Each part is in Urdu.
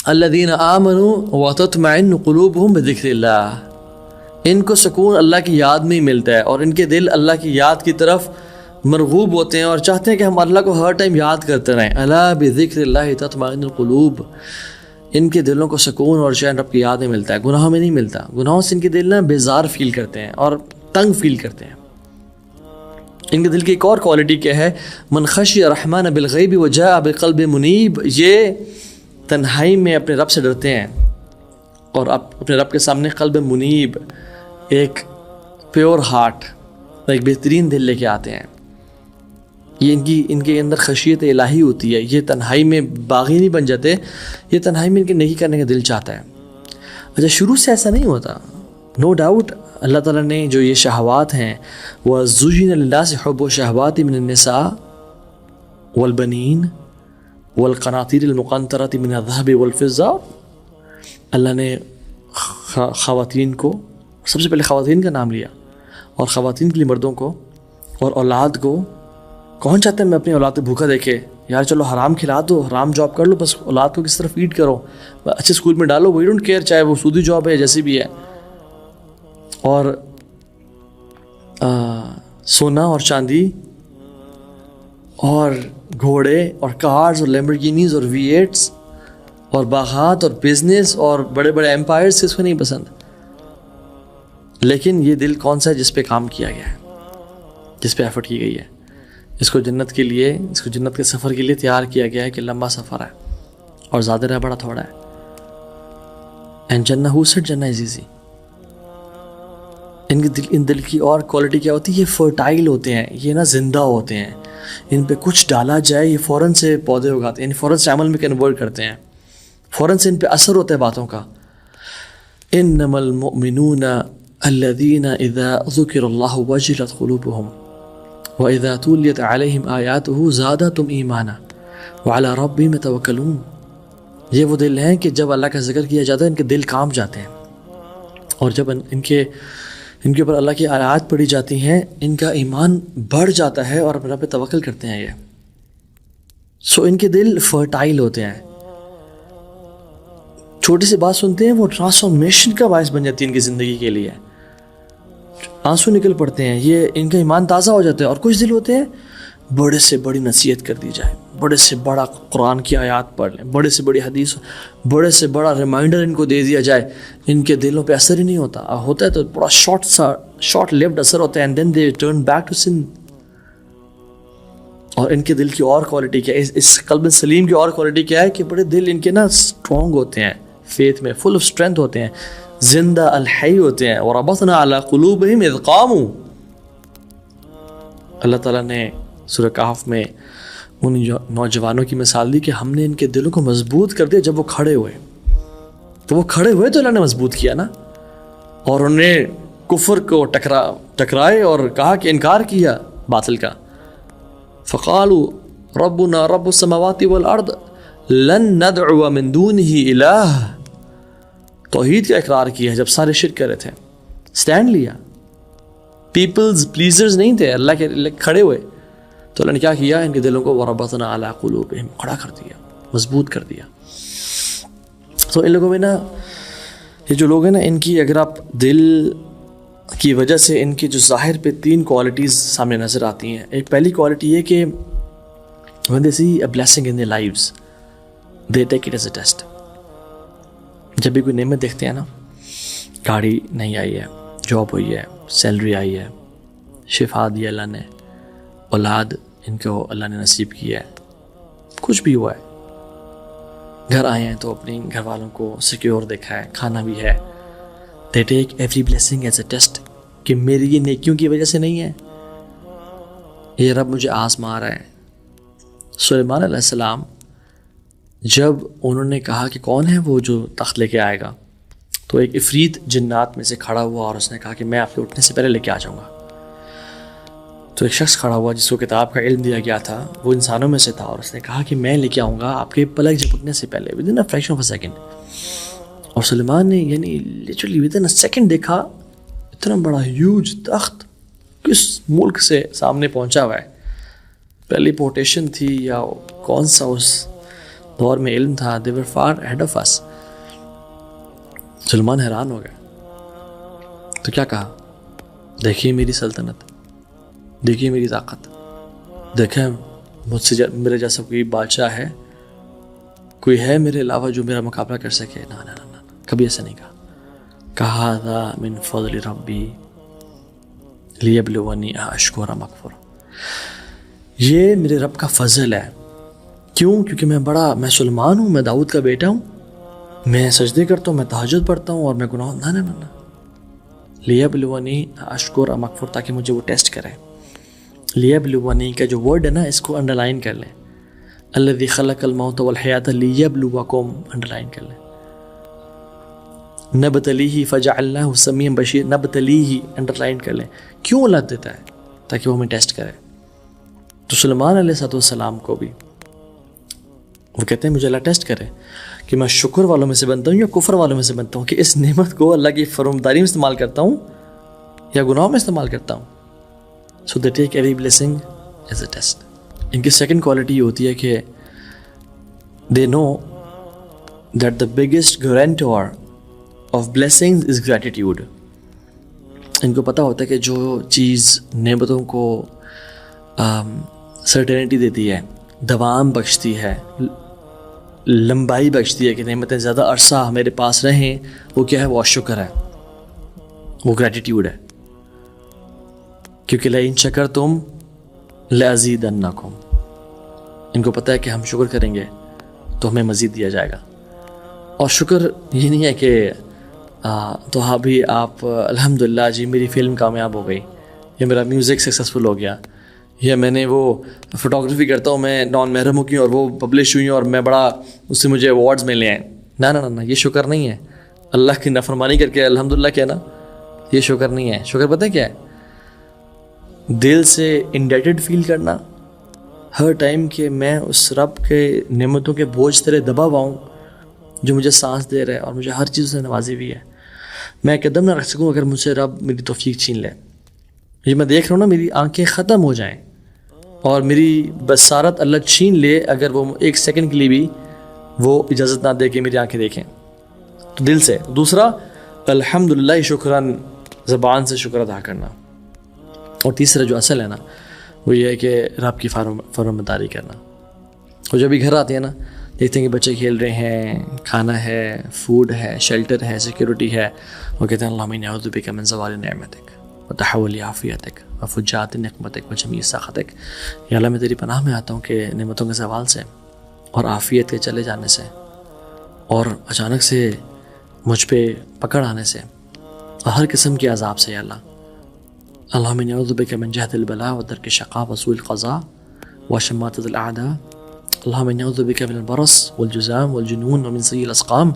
الذین آمنوا وتطمئن قلوبہم بذکر اللہ، ان کو سکون اللہ کی یاد میں ہی ملتا ہے اور ان کے دل اللہ کی یاد کی طرف مرغوب ہوتے ہیں اور چاہتے ہیں کہ ہم اللہ کو ہر ٹائم یاد کرتے رہیں. الا بذکر اللہ تطمئن القلوب، ان کے دلوں کو سکون اور چین رب کی یاد میں ملتا ہے، گناہوں میں نہیں ملتا. گناہوں سے ان کے دل نا بیزار فیل کرتے ہیں اور تنگ فیل کرتے ہیں. ان کے دل کی ایک اور کوالٹی کیا ہے؟ من خشی الرحمن بالغیب وجاء بقلب منیب، یہ تنہائی میں اپنے رب سے ڈرتے ہیں اور اپنے رب کے سامنے قلب منیب، ایک پیور ہارٹ، ایک بہترین دل لے کے آتے ہیں. یہ ان کے اندر خشیت الہی ہوتی ہے. یہ تنہائی میں باغی نہیں بن جاتے، یہ تنہائی میں ان کے نیکی کرنے کا دل چاہتا ہے. اچھا، شروع سے ایسا نہیں ہوتا، نو ڈاؤٹ. اللہ تعالیٰ نے جو یہ شہوات ہیں، وَزُيِّنَ لِلنَّاسِ حُبُّ الشَّهَوَاتِ مِنَ النِّسَاءِ وَالْبَنِينَ وَالْقَنَاطِيرِ الْمُقَنطَرَةِ مِنَ الذَّهَبِ وَالْفِضَّةِ، اللہ نے خواتین کو، سب سے پہلے خواتین کا نام لیا، اور خواتین کے لیے مردوں کو اور اولاد کو. کون چاہتا ہے میں اپنی اولاد کو بھوکا دیکھے؟ یار چلو حرام کھلا دو، حرام جاب کر لو، بس اولاد کو کس طرح فیڈ کرو، اچھے اسکول میں ڈالو، وی ڈونٹ کیئر چاہے وہ سودی جاب ہے جیسی بھی ہے. اور سونا اور چاندی اور گھوڑے اور کارز اور لیمبورگینیز اور V8s اور باغات اور بزنس اور بڑے بڑے ایمپائرز کس کو نہیں پسند؟ لیکن یہ دل کون سا ہے جس پہ کام کیا گیا ہے، جس پہ ایفرٹ کی گئی ہے، اس کو جنت کے لیے، اس کو جنت کے سفر کے لیے تیار کیا گیا ہے کہ لمبا سفر ہے اور زیادہ رہ بڑا تھوڑا ہے. اینڈ جنہ ہو سٹ جنہ از ایزی. ان دل کی اور کوالٹی کیا ہوتی ہے؟ یہ فرٹائل ہوتے ہیں، یہ نا زندہ ہوتے ہیں. ان پہ کچھ ڈالا جائے یہ فوراً سے پودے اگاتے ہیں، فوراً سے عمل میں کنورٹ کرتے ہیں، فوراً سے ان پہ اثر ہوتا ہے باتوں کا. انما المؤمنون الذین اذا ذکر اللہ وجلت قلوبہم وَإِذَا تُلِيَتْ عَلَيْهِمْ آيَاتُهُ زَادَتْهُمْ إِيمَانًا وَعَلَىٰ رَبِّهِمْ يَتَوَكَّلُونَ. یہ وہ دل ہیں کہ جب اللہ کا ذکر کیا جاتا ہے ان کے دل کام جاتے ہیں، اور جب ان کے اوپر اللہ کی آیات پڑھی جاتی ہیں ان کا ایمان بڑھ جاتا ہے اور رب پہ توکل کرتے ہیں. یہ ان کے دل فرٹائل ہوتے ہیں. چھوٹی سی بات سنتے ہیں وہ ٹرانسفارمیشن کا باعث بن جاتی ہے ان کی زندگی کے لیے، آنسو نکل پڑتے ہیں، یہ ان کا ایمان تازہ ہو جاتا ہے. اور کچھ دل ہوتے ہیں بڑے سے بڑی نصیحت کر دی جائے، بڑے سے بڑا قرآن کی آیات پڑھ لیں، بڑے سے بڑی حدیث، بڑے سے بڑا ریمائنڈر ان کو دے دیا جائے، ان کے دلوں پہ اثر ہی نہیں ہوتا. ہوتا ہے تو بڑا شارٹ لیوڈ اثر ہوتا ہے، and then they turn back to sun. اور ان کے دل کی اور کوالٹی کیا ہے؟ اس قلب سلیم کی اور کوالٹی کیا ہے کہ بڑے دل ان کے نا اسٹرانگ ہوتے ہیں، فیتھ میں فل آف اسٹرینتھ ہوتے ہیں، زندہ الحی ہوتے ہیں. وربطنا علی قلوبہم اذ قاموا. اللہ تعالیٰ نے سورہ کہف میں ان نوجوانوں کی مثال دی کہ ہم نے ان کے دلوں کو مضبوط کر دیا جب وہ کھڑے ہوئے. تو وہ کھڑے ہوئے تو اللہ نے مضبوط کیا نا، اور انہوں نے کفر کو ٹکرائے اور کہا کہ انکار کیا باطل کا. فقالوا ربنا رب السماوات والارض لن ندعو من دونه الہ. توحید کا اقرار کیا جب سارے شرک کر رہے تھے، سٹینڈ لیا، پیپلز پلیزرز نہیں تھے، اللہ کے کھڑے ہوئے. تو اللہ نے کیا کیا؟ ان کے دلوں کو وربطنا علی قلوبہم، کھڑا کر دیا، مضبوط کر دیا. تو ان لوگوں میں نا، یہ جو لوگ ہیں نا، ان کی اگر آپ دل کی وجہ سے ان کی جو ظاہر پہ 3 کوالٹیز سامنے نظر آتی ہیں. ایک پہلی کوالٹی یہ کہ when they see a blessing in their lives they take it as a test. جب بھی کوئی نعمت دیکھتے ہیں نا، گاڑی نہیں آئی ہے، جاب ہوئی ہے، سیلری آئی ہے، شفا دی اللہ نے، اولاد ان کو اللہ نے نصیب کی ہے، کچھ بھی ہوا ہے، گھر آئے ہیں تو اپنی گھر والوں کو سیکیور دیکھا ہے، کھانا بھی ہے. They take every blessing as a test کہ میری یہ نیکیوں کی وجہ سے نہیں ہے، یہ رب مجھے آزما رہا ہے. سلیمان علیہ السلام جب انہوں نے کہا کہ کون ہے وہ جو تخت لے کے آئے گا، تو ایک عفریت جنات میں سے کھڑا ہوا اور اس نے کہا کہ میں آپ کے اٹھنے سے پہلے لے کے آ جاؤں گا. تو ایک شخص کھڑا ہوا جس کو کتاب کا علم دیا گیا تھا، وہ انسانوں میں سے تھا، اور اس نے کہا کہ میں لے کے آؤں گا آپ کے پلک جھپکنے سے پہلے، within a fraction of a second. اور سلیمان نے یعنی لٹرلی ودن اے سیکنڈ دیکھا اتنا بڑا ہیوج تخت کس ملک سے سامنے پہنچا ہوا ہے، پہلی پوٹیشن تھی یا کون سا اس دور میں علم تھا, they were far ahead of us. Salman حیران ہو گئے تو کیا کہا, دیکھیے میری سلطنت, دیکھیے میری طاقت, دیکھیں مجھ سے میرے جیسا کوئی بادشاہ ہے, کوئی ہے میرے علاوہ جو میرا مقابلہ کر سکے؟ نا نا نا, کبھی ایسا نہیں کہا ذا من فضل ربی لیبلونی اشکر ام اکفر. یہ میرے رب کا فضل ہے. کیوں؟ کیونکہ میں سلمان ہوں, میں داؤد کا بیٹا ہوں, میں سجدے کرتا ہوں, میں تہجد پڑھتا ہوں, اور میں گناہ نا نا نا لیبلونی اشکر ام اکفر, تاکہ مجھے وہ ٹیسٹ کرے. لیبلونی کا جو ورڈ ہے نا, اس کو انڈرلائن کر لیں. الذی خلق الموت والحیات لیبلوکم, انڈرلائن کر لیں. نبتلیہ فجعلناہ سمیعا بصیرا, نبتلیہ انڈرلائن کر لیں. کیوں اللہ دیتا ہے؟ تاکہ وہ ہمیں ٹیسٹ کرے. تو سلیمان علیہ السلام کو بھی وہ کہتے ہیں مجھے اللہ ٹیسٹ کرے کہ میں شکر والوں میں سے بنتا ہوں یا کفر والوں میں سے بنتا ہوں, کہ اس نعمت کو اللہ کی فرمانبرداری میں استعمال کرتا ہوں یا گناہوں میں استعمال کرتا ہوں. So they take every blessing as a test. ان کی سیکنڈ کوالٹی یہ ہوتی ہے کہ they know that the biggest guarantor of blessings is gratitude. ان کو پتہ ہوتا ہے کہ جو چیز نعمتوں کو سرٹینٹی دیتی ہے, دوام بخشتی ہے, لمبائی بخشتی ہے, کہ نعمتیں زیادہ عرصہ میرے پاس رہیں, وہ کیا ہے؟ وہ شکر ہے, وہ گریٹیٹیوڈ ہے. کیونکہ لئن شکرتم لأزیدنکم, ان کو پتہ ہے کہ ہم شکر کریں گے تو ہمیں مزید دیا جائے گا. اور شکر یہ نہیں ہے کہ تو ہاں بھی آپ الحمدللہ جی میری فلم کامیاب ہو گئی, یا میرا میوزک سکسیزفل ہو گیا, یا میں نے وہ فوٹوگرافی کرتا ہوں, میں نان محرم ہو کی اور وہ پبلش ہوئی اور میں بڑا اس سے مجھے ایوارڈز ملے ہیں. نا نا نا, یہ شکر نہیں ہے. اللہ کی نافرمانی کر کے الحمدللہ کہنا یہ شکر نہیں ہے. شکر پتہ کیا ہے؟ دل سے انڈیٹڈ فیل کرنا ہر ٹائم کہ میں اس رب کے نعمتوں کے بوجھ تلے دبا ہوا ہوں جو مجھے سانس دے رہا ہے اور مجھے ہر چیز سے نوازی ہوئی ہے. میں قدم نہ رکھ سکوں اگر مجھ سے رب میری توفیق چھین لے. یہ میں دیکھ رہا ہوں نا, میری آنکھیں ختم ہو جائیں اور میری بصارت اللہ چھین لے اگر وہ ایک سیکنڈ کے لیے بھی وہ اجازت نہ دے کہ میری آنکھیں دیکھیں. تو دل سے. دوسرا الحمدللہ شکران, زبان سے شکر ادا کرنا. اور تیسرا جو اصل ہے نا, وہ یہ ہے کہ رب کی فرمانبرداری کرنا. اور جب بھی گھر آتے ہیں نا, دیکھتے ہیں کہ بچے کھیل رہے ہیں, کھانا ہے, فوڈ ہے, شیلٹر ہے, سیکیورٹی ہے, وہ کہتے ہیں اللہم انی اعوذ بک من زوال نعمتک وتحول عافیتک وفجاءت نقمتک وجمیع سخطک. یا اللہ میں تیری پناہ میں آتا ہوں کہ نعمتوں کے زوال سے اور عافیت کے چلے جانے سے اور اچانک سے مجھ پہ پکڑ آنے سے اور ہر قسم کے عذاب سے. یا اللہ اللہم انی اعوذ بک من جہد البلاء ودرک الشقاء وسوء القضاء وشماتة الاعداء. اللہم انی اعوذ بک من البرص والجذام والجنون ومن سیء الاسقام.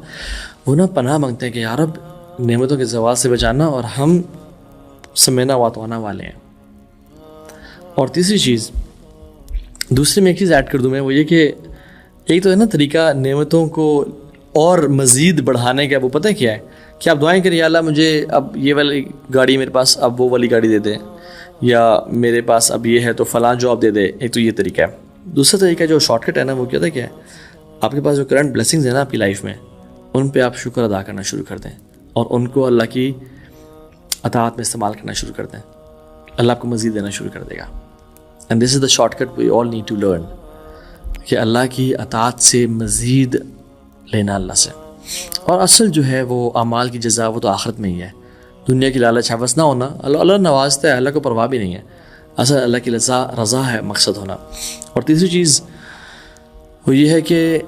وہ نا پناہ مانگتے ہیں کہ یا رب نعمتوں کے زوال سے بچانا, اور ہم سمینا واتوانا والے ہیں. اور تیسری چیز, دوسری میں ایک چیز ایڈ کر دوں میں, وہ یہ کہ ایک تو ہے نا طریقہ نعمتوں کو اور مزید بڑھانے کا, وہ پتہ کیا ہے کہ آپ دعائیں کریں یا اللہ مجھے اب یہ والی گاڑی میرے پاس, اب وہ والی گاڑی دے دے, یا میرے پاس اب یہ ہے تو فلاں جاب دے دے. ایک تو یہ طریقہ ہے. دوسرا طریقہ جو شارٹ کٹ ہے نا, وہ کیا ہے آپ کے پاس جو کرنٹ بلیسنگز ہیں نا آپ کی لائف میں, ان پہ آپ شکر ادا کرنا شروع کر دیں اور ان کو اللہ کی اطاعت میں استعمال کرنا شروع کر دیں. اللہ آپ کو مزید دینا شروع کر دے گا. And this is the shortcut we all need to learn, کہ اللہ کی اطاعت سے مزید لینا اللہ سے. اور اصل جو ہے وہ اعمال کی جزا وہ تو آخرت میں ہی ہے. دنیا کی لالچ حوث نہ ہونا, اللہ نوازتا ہے, اللہ کو پرواہ بھی نہیں ہے. اصل اللہ کی رضا ہے مقصد ہونا. اور تیسری چیز وہ یہ ہے کہ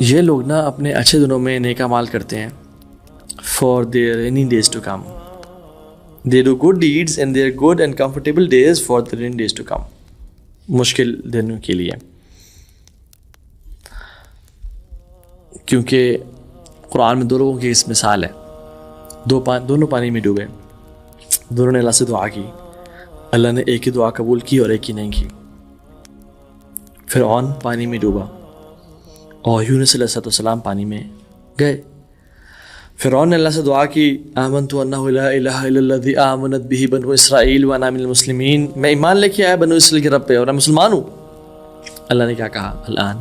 یہ لوگ نا اپنے اچھے دنوں میں نیک اعمال کرتے ہیں for their rainy days to come. They do good deeds in their good and comfortable days for the rainy days to come, مشکل دنوں کے لیے. کیونکہ قرآن میں دو لوگوں کی اس مثال ہے, دونوں پانی میں ڈوبے, دونوں نے اللہ سے دعا کی, اللہ نے ایک ہی دعا قبول کی اور ایک ہی نہیں کی. فرعون پانی میں ڈوبا اور یونس علیہ السلام پانی میں گئے. فرعون نے اللہ سے دعا کی, آمنت انہ لا الہ الا الذی آمنت بہ بنو اسرائیل وانا من المسلمین, میں ایمان لے کے آیا بنو اسرائیل کے رب پہ اور میں مسلمان ہوں. اللہ نے کیا کہا, الان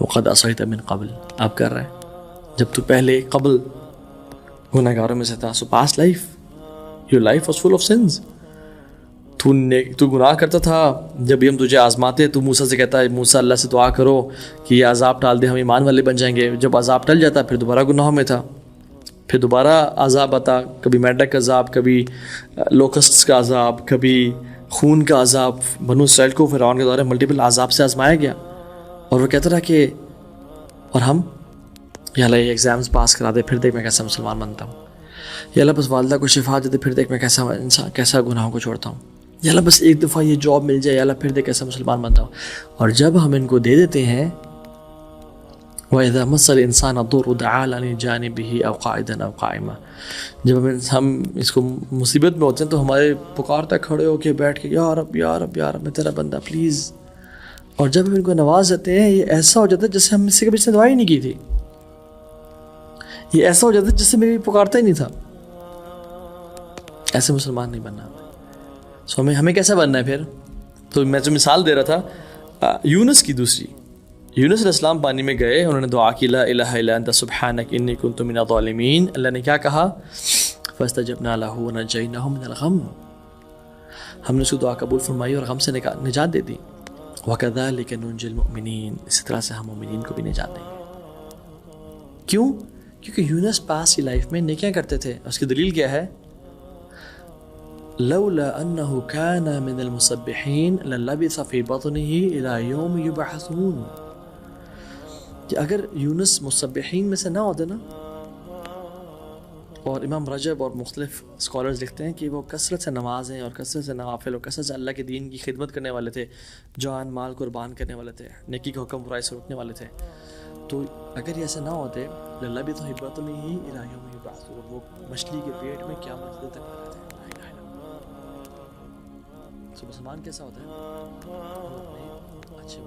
وقد عصیت من قبل، آپ کر رہے ہیں جب تو پہلے قبل گناہ گاروں میں سے تھا. So past life, your life was full of sins. تو گناہ کرتا تھا. جب بھی ہم تجھے آزماتے تو موسیٰ سے کہتا ہے موسیٰ اللہ سے دعا کرو کہ یہ عذاب ٹال دے، ہم ایمان والے بن جائیں گے. جب عذاب ٹل جاتا پھر دوبارہ گناہوں میں تھا، پھر دوبارہ عذاب آتا، کبھی میڈک کا عذاب، کبھی لوکسٹس کا عذاب، کبھی خون کا عذاب. بنو اسرائیل کو فرعون کے دورے ملٹیپل عذاب سے آزمایا گیا، اور وہ کہتا رہا کہ اور ہم یا اللہ یہ ایگزامس پاس کرا دے پھر دیکھ میں کیسا مسلمان بنتا ہوں. یا اللہ بس والدہ کو شفا دے دے پھر دیکھ میں کیسا گناہوں کو چھوڑتا ہوں. یا اللہ بس ایک دفعہ یہ جاب مل جائے، یا اللہ پھر دیکھ کیسا مسلمان بنتا ہوں. اور جب ہم ان کو دے دیتے ہیں وَإِذَا مَسَّ الْإِنسَانَ الضُّرُّ دَعَا لِجَانِبِهِ أَوْ قَاعِدًا أَوْ قَائِمًا. جب ہم اس کو مصیبت میں ہوتے ہیں تو ہمارے پکارتا کھڑے ہو کے بیٹھ کے یا رب یا رب یا رب میں تیرا بندہ پلیز. اور جب ہم ان کو نواز دیتے ہیں یہ ایسا ہو جاتا ہے جیسے ہم اس سے کبھی سے دعا ہی نہیں کی تھی. یہ ایسا ہو جاتا ہے جس سے میری پکارتا ہی نہیں تھا. ایسے مسلمان نہیں بننا. سو ہمیں کیسا بننا ہے پھر؟ تو میں جو مثال دے رہا تھا یونس کی دوسری، یونس علیہ السلام پانی میں گئے، انہوں نے دعا کی لا الہ الا انت سبحانک انی کنت من الظالمین. اللہ نے کیا کہا؟ فاستجبنا له ونجیناه من الغم. ہم نے اس کی دعا قبول فرمائی اور غم سے نجات دے دی. وکذالک ننجی المؤمنین، اسی طرح سے ہم مومنین کو بھی نجات دیں گے. کیوں؟ کیونکہ یونس پاس کی لائف میں نیکیاں کرتے تھے. اس کی دلیل کیا ہے؟ لولا انه كان من المسبحين للبث في بطنه الى يوم يبعثون. کہ اگر یونس مسبحین میں سے نہ ہوتے نا، اور امام رجب اور مختلف اسکالرز لکھتے ہیں کہ وہ کثرت سے نمازیں اور کثرت سے نوافل اور کثرت سے اللہ کے دین کی خدمت کرنے والے تھے، جان مال قربان کرنے والے تھے، نیکی کا حکم برائی سے روکنے والے تھے. تو اگر یہ ایسے نہ ہوتے للبث في بطنه الى يوم يبعثون، وہ مچھلی کے پیٹ میں قیامت تک رہتے. مسلمان کیسا ہوتا ہے؟ اچھے